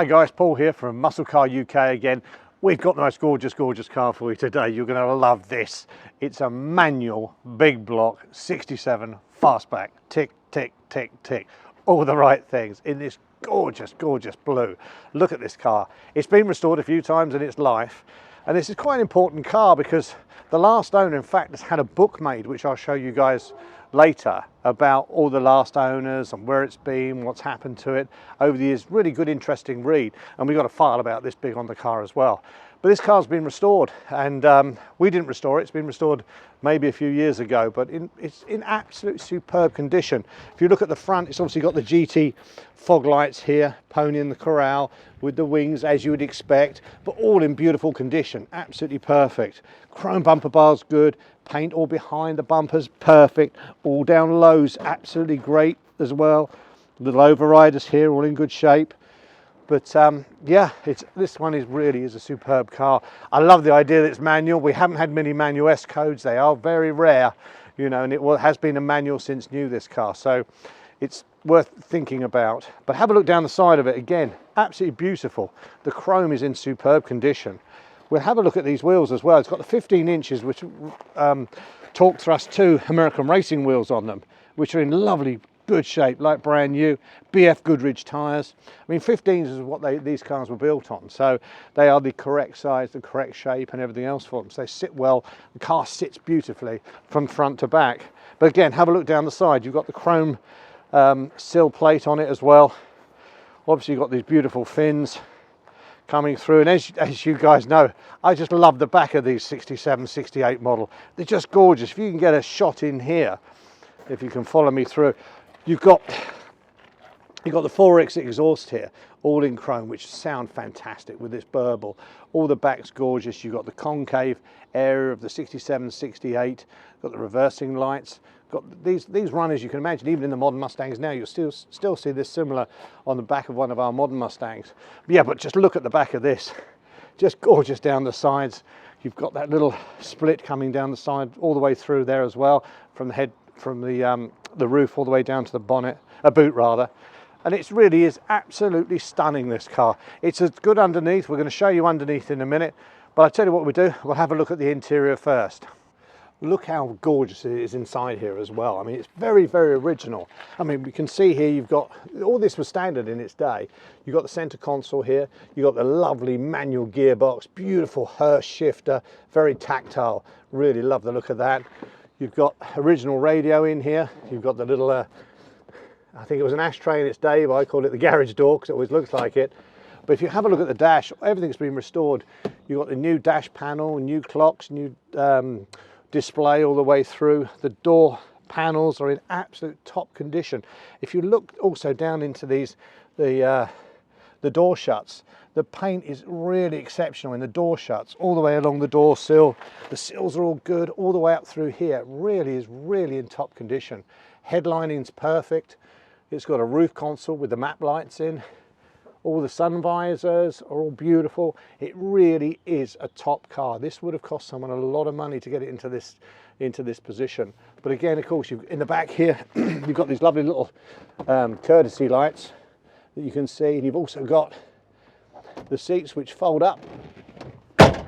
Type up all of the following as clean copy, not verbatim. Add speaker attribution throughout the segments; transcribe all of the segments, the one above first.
Speaker 1: Hi guys, Paul here from Muscle Car UK again. We've got the most gorgeous car for you today. You're going to love this. It's a manual, big block, 67 Fastback. Tick, tick, tick, tick. All the right things in this gorgeous blue. Look at this car. It's been restored a few times in its life. And this is quite an important car because the last owner, in fact, has had a book made, which I'll show you guys later, about all the last owners and where it's been, what's happened to it over the years. Really good, interesting read. And we've got a file about this big on the car as well. But this car's been restored, and we didn't restore it. It's been restored maybe a few years ago, but it's in absolute superb condition. If you look at the front, it's obviously got the GT fog lights here, pony in the corral with the wings as you would expect, but all in beautiful condition, absolutely perfect. Chrome bumper bars good, paint all behind the bumpers perfect, all down lows absolutely great as well. Little overriders here, all in good shape. But yeah, this one really is a superb car. I love the idea that it's manual. We haven't had many manual S codes. They are very rare, you know, and it has been a manual since new, this car. So it's worth thinking about. But have a look down the side of it again. Absolutely beautiful. The chrome is in superb condition. We'll have a look at these wheels as well. It's got the 15 inches, which torque thrust 2 American racing wheels on them, which are in lovely good shape, like brand new. BF Goodrich tyres. I mean, 15s is what these cars were built on, so they are the correct size, the correct shape and everything else for them. So they sit well. The car sits beautifully from front to back. But again, have a look down the side. You've got the chrome sill plate on it as well. Obviously you've got these beautiful fins coming through, and as you guys know, I just love the back of these 67, 68 model. They're just gorgeous. If you can get a shot in here, if you can follow me through, you've got the 4X exhaust here, all in chrome, which sound fantastic with this burble. All the back's gorgeous. You've got the concave area of the 67, 68, got the reversing lights. Got these runners, you can imagine, even in the modern Mustangs now, you'll still see this similar on the back of one of our modern Mustangs. But yeah, but just look at the back of this. Just gorgeous down the sides. You've got that little split coming down the side all the way through there as well, from the head, from the roof all the way down to the bonnet, boot rather. And it really is absolutely stunning, this car. It's as good underneath. We're going to show you underneath in a minute, but I'll tell you what we do. We'll have a look at the interior first. Look how gorgeous it is inside here as well. I mean, it's very, very original. I mean, we can see here you've got, all this was standard in its day. You've got the center console here. You've got the lovely manual gearbox, beautiful Hurst shifter, very tactile. Really love the look of that. You've got original radio in here. You've got the little, I think it was an ashtray in its day, but I call it the garage door because it always looks like it. But if you have a look at the dash, everything's been restored. You've got the new dash panel, new clocks, new display all the way through. The door panels are in absolute top condition. If you look also down into these, the door shuts, the paint is really exceptional in the door shuts, all the way along the door sill. The sills are all good, all the way up through here. It really is in top condition. Headlining's perfect. It's got a roof console with the map lights in. All the sun visors are all beautiful. It really is a top car. This would have cost someone a lot of money to get it into this position. But again, of course, in the back here, you've got these lovely little courtesy lights that you can see. And you've also got the seats which fold up.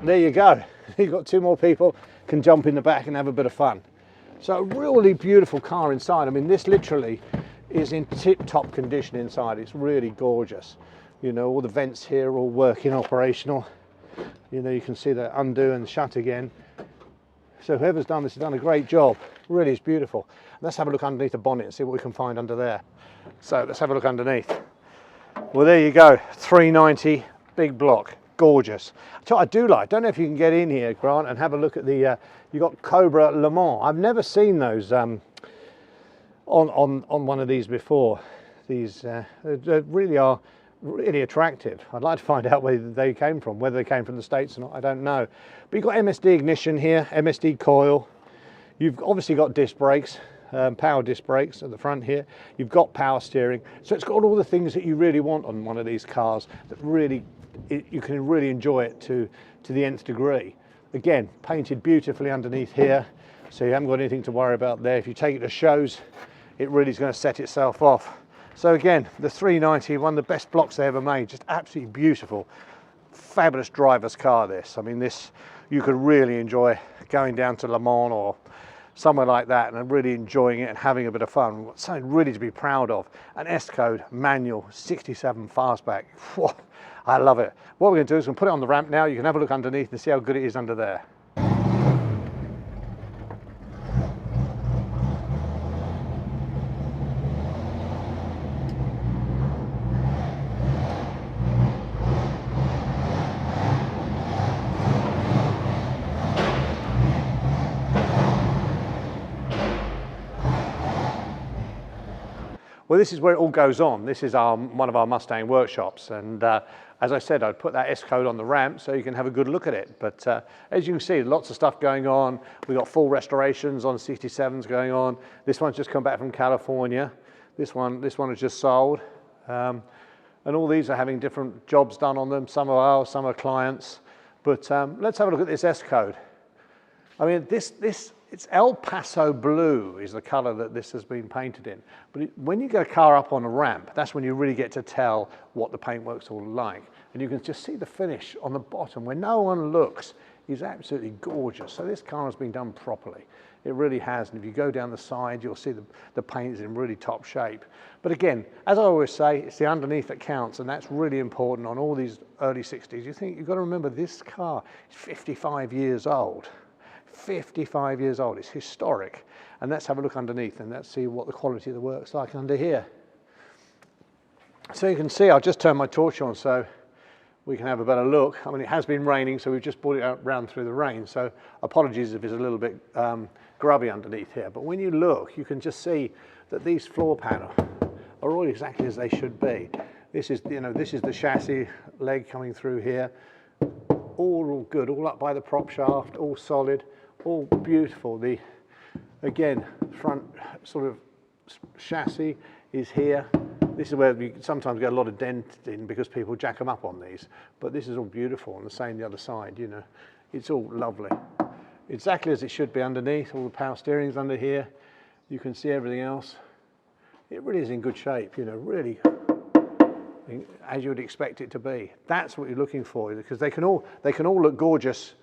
Speaker 1: There you go. You've got two more people can jump in the back and have a bit of fun. So a really beautiful car inside. I mean, this literally is in tip-top condition inside. It's really gorgeous. You know, all the vents here are all working, operational. You know, you can see the undo and shut again. So whoever's done this has done a great job. Really is beautiful. Let's have a look underneath the bonnet and see what we can find under there. So let's have a look underneath. Well, there you go. 390, big block, gorgeous. So I do like, I don't know if you can get in here, Grant, and have a look at the, you've got Cobra Le Mans. I've never seen those on one of these before. These they really are really attractive. I'd like to find out where they came from, whether they came from the States or not, I don't know. But you've got MSD ignition here, MSD coil. You've obviously got disc brakes, power disc brakes at the front here. You've got power steering. So it's got all the things that you really want on one of these cars that really, you can really enjoy it to the nth degree. Again, painted beautifully underneath here, so you haven't got anything to worry about there. If you take it to shows, it really is going to set itself off. So again, the 390, one of the best blocks they ever made, just absolutely beautiful. Fabulous driver's car this. I mean, this, you could really enjoy going down to Le Mans or somewhere like that and really enjoying it and having a bit of fun. Something really to be proud of. An S-Code manual 67 Fastback. Whew, I love it. What we're going to do is we're going to put it on the ramp now. You can have a look underneath and see how good it is under there. Well, this is where it all goes on. This is one of our Mustang workshops, and as I said, I'd put that S-Code on the ramp so you can have a good look at it. But as you can see, lots of stuff going on. We've got full restorations on 67s going on. This one's just come back from California. This one is just sold. And all these are having different jobs done on them. Some are ours, some are clients. But let's have a look at this S-Code. I mean, it's El Paso blue is the color that this has been painted in. But when you get a car up on a ramp, that's when you really get to tell what the paintwork's all like. And you can just see the finish on the bottom where no one looks is absolutely gorgeous. So this car has been done properly. It really has. And if you go down the side, you'll see the paint is in really top shape. But again, as I always say, it's the underneath that counts, and that's really important on all these early 60s. You've got to remember this car is 55 years old. 55 years old, it's historic. And let's have a look underneath and let's see what the quality of the work's like under here. So you can see, I'll just turn my torch on so we can have a better look. I mean, it has been raining, so we've just brought it out round through the rain. So apologies if it's a little bit grubby underneath here. But when you look, you can just see that these floor panels are all exactly as they should be. This is, this is the chassis leg coming through here. All good, all up by the prop shaft, all solid. All beautiful. The, again, front sort of chassis is here. This is where we sometimes get a lot of dent in because people jack them up on these. But this is all beautiful, and the same the other side, It's all lovely. Exactly as it should be underneath. All the power steering's under here. You can see everything else. It really is in good shape, really as you would expect it to be. That's what you're looking for, because they can all look gorgeous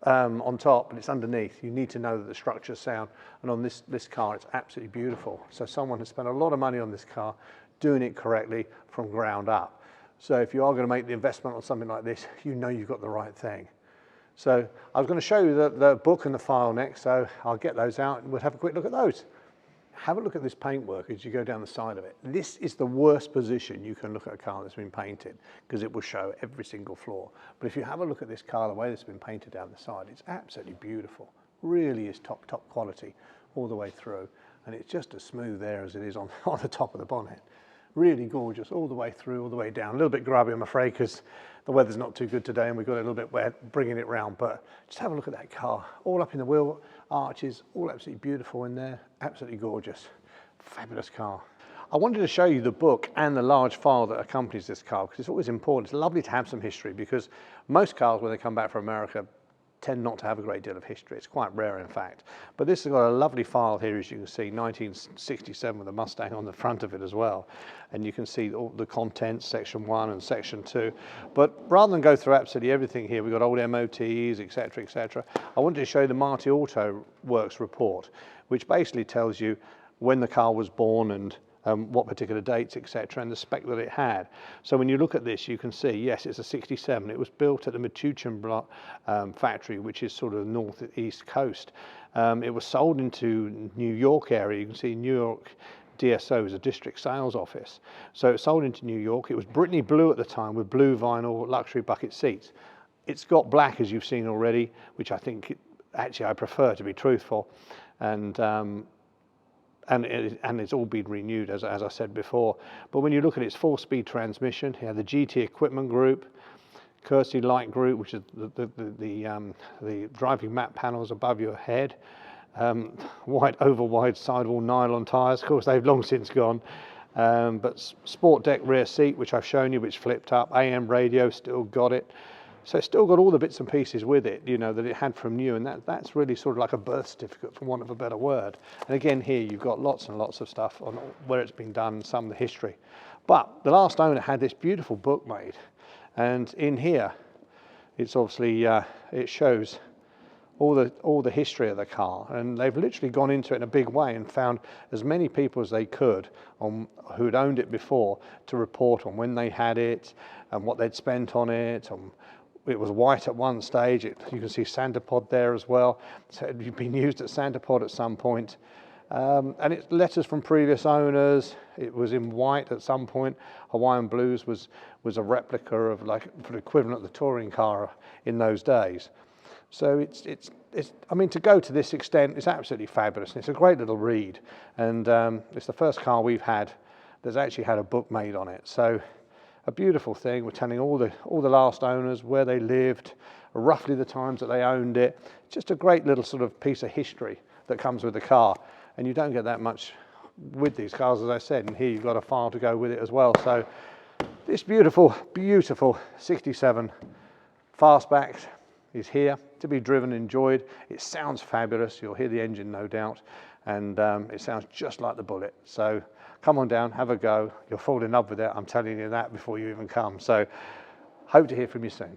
Speaker 1: on top, but it's underneath. You need to know that the structure's sound, and on this car it's absolutely beautiful. So someone has spent a lot of money on this car doing it correctly from ground up. So if you are going to make the investment on something like this, you've got the right thing. So I was going to show you the book and the file next, so I'll get those out and we'll have a quick look at those. Have a look at this paintwork as you go down the side of it. This is the worst position you can look at a car that's been painted, because it will show every single flaw. But if you have a look at this car, the way it's been painted down the side, it's absolutely beautiful. Really is top quality all the way through. And it's just as smooth there as it is on the top of the bonnet. Really gorgeous all the way through, all the way down. A little bit grubby, I'm afraid, because the weather's not too good today and we've got a little bit wet bringing it round. But just have a look at that car. All up in the wheel arches, all absolutely beautiful in there. Absolutely gorgeous. Fabulous car. I wanted to show you the book and the large file that accompanies this car, because it's always important. It's lovely to have some history, because most cars, when they come back from America, tend not to have a great deal of history. It's quite rare, in fact. But this has got a lovely file here, as you can see, 1967 with a Mustang on the front of it as well. And you can see all the contents, section 1 and section 2. But rather than go through absolutely everything here, we've got old MOTs, etc., etc. I wanted to show you the Marty Auto Works report, which basically tells you when the car was born and what particular dates, etc., and the spec that it had. So when you look at this, you can see, yes, it's a 67. It was built at the Metuchen factory, which is sort of northeast coast. It was sold into New York area. You can see New York DSO is a district sales office. So it sold into New York. It was Brittany Blue at the time with blue vinyl luxury bucket seats. It's got black, as you've seen already, which I think, actually, I prefer, to be truthful. And it's all been renewed, as I said before. But when you look at its 4-speed transmission, you have the GT Equipment Group, Kersey Light Group, which is the driving map panels above your head, wide sidewall nylon tyres. Of course, they've long since gone. But sport deck rear seat, which I've shown you, which flipped up. AM radio, still got it. So it's still got all the bits and pieces with it, you know, that it had from new, and that's really sort of like a birth certificate, for want of a better word. And again, here you've got lots and lots of stuff on where it's been done, some of the history. But the last owner had this beautiful book made, and in here, it's obviously, it shows all the history of the car, and they've literally gone into it in a big way and found as many people as they could who'd owned it before to report on when they had it and what they'd spent on it. It was white at one stage. You can see Santa Pod there as well. So it had been used at Santa Pod at some point. And it's letters from previous owners. It was in white at some point. Hawaiian Blues was a replica of like the equivalent of the touring car in those days. So it's I mean, to go to this extent, it's absolutely fabulous. And it's a great little read, and it's the first car we've had that's actually had a book made on it. So a beautiful thing. We're telling all the last owners, where they lived, roughly the times that they owned it. Just a great little sort of piece of history that comes with the car, and you don't get that much with these cars, as I said. And here you've got a file to go with it as well. So this beautiful 67 Fastback is here to be driven, enjoyed. It sounds fabulous. You'll hear the engine, no doubt, and it sounds just like the Bullitt. So come on down, have a go. You'll fall in love with it. I'm telling you that before you even come. So hope to hear from you soon.